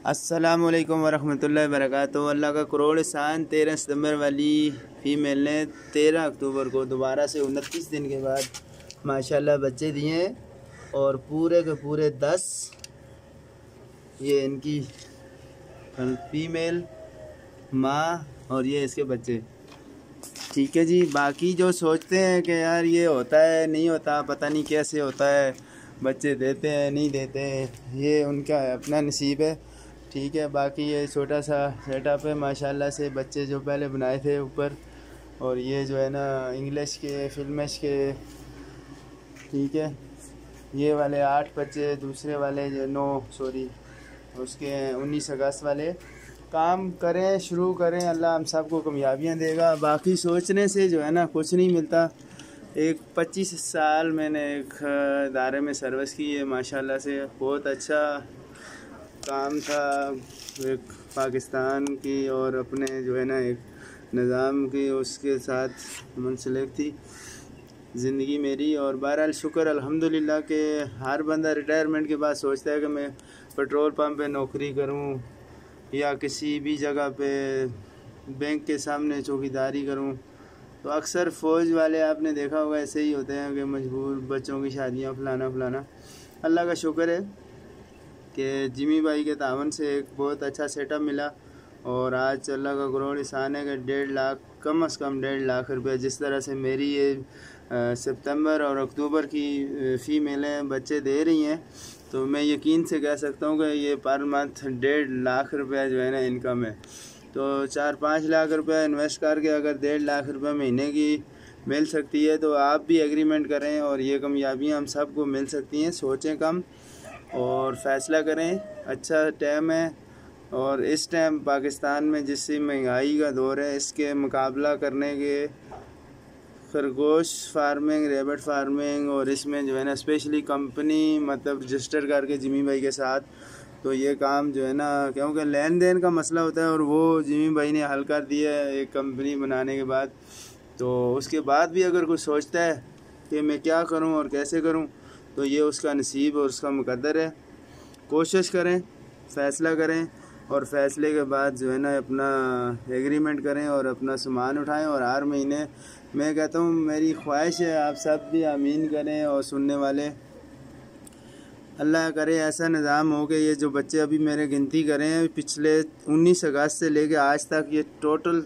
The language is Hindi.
अस्सलामुअलैकुम वरहमतुल्लाहि वबरकातुहू। अल्लाह का करोड़ एहसान। 13 सितंबर वाली फ़ीमेल ने 13 अक्टूबर को दोबारा से 29 दिन के बाद माशाल्लाह बच्चे दिए और पूरे के पूरे 10 ये इनकी फ़ीमेल माँ और ये इसके बच्चे। ठीक है जी। बाकी जो सोचते हैं कि यार ये होता है नहीं होता, पता नहीं कैसे होता है, बच्चे देते हैं नहीं देते हैं, ये उनका अपना नसीब है। ठीक है। बाकी ये छोटा सा सेटअप है माशाल्लाह से। बच्चे जो पहले बनाए थे ऊपर, और ये जो है ना इंग्लिश के फिल्मेश के। ठीक है। ये वाले 8 बच्चे, दूसरे वाले जो 9 सॉरी उसके 19 अगस्त वाले। काम करें, शुरू करें, अल्लाह हम सबको कामयाबियाँ देगा। बाकी सोचने से जो है ना कुछ नहीं मिलता। एक 25 साल मैंने एक इदारे में सर्विस की है माशाल्लाह से। बहुत अच्छा काम था, एक पाकिस्तान की और अपने जो है ना एक निज़ाम की, उसके साथ मुंसलिक थी ज़िंदगी मेरी। और बहरहाल शुक्र अल्हम्दुलिल्लाह के हर बंदा रिटायरमेंट के बाद सोचता है कि मैं पेट्रोल पंप पे नौकरी करूं या किसी भी जगह पे बैंक के सामने चौकीदारी करूं। तो अक्सर फ़ौज वाले आपने देखा होगा ऐसे ही होते हैं कि मजबूर, बच्चों की शादियां फलाना फलाना। अल्लाह का शुक्र है कि जिमी भाई के तावन से एक बहुत अच्छा सेटअप मिला और आज अल्लाह का करोड़ एहसान है कि 1.5 लाख, कम से कम 1.5 लाख रुपए जिस तरह से मेरी ये सितंबर और अक्टूबर की फ़ीमेलें बच्चे दे रही हैं, तो मैं यकीन से कह सकता हूँ कि ये पर मंथ 1.5 लाख रुपए जो है ना इनकम है। तो 4-5 लाख रुपए इन्वेस्ट करके अगर 1.5 लाख रुपए महीने की मिल सकती है तो आप भी एग्रीमेंट करें और ये कामयाबियाँ हम सबको मिल सकती हैं। सोचें कम और फ़ैसला करें। अच्छा टाइम है और इस टाइम पाकिस्तान में जिससे महंगाई का दौर है, इसके मुकाबला करने के खरगोश फार्मिंग, रैबिट फार्मिंग, और इसमें जो है ना स्पेशली कंपनी मतलब रजिस्टर करके जिमी भाई के साथ, तो ये काम जो है ना क्योंकि लेन देन का मसला होता है और वो जिमी भाई ने हल कर दिया है एक कंपनी बनाने के बाद। तो उसके बाद भी अगर कोई सोचता है कि मैं क्या करूं और कैसे करूं, तो ये उसका नसीब और उसका मुकद्दर है। कोशिश करें, फ़ैसला करें और फ़ैसले के बाद जो है ना अपना एग्रीमेंट करें और अपना सामान उठाएं। और हर महीने मैं कहता हूँ, मेरी ख्वाहिश है आप सब भी आमीन करें और सुनने वाले, अल्लाह करे ऐसा निज़ाम हो कि ये जो बच्चे अभी मेरे गिनती करें पिछले 19 अगस्त से लेके आज तक ये टोटल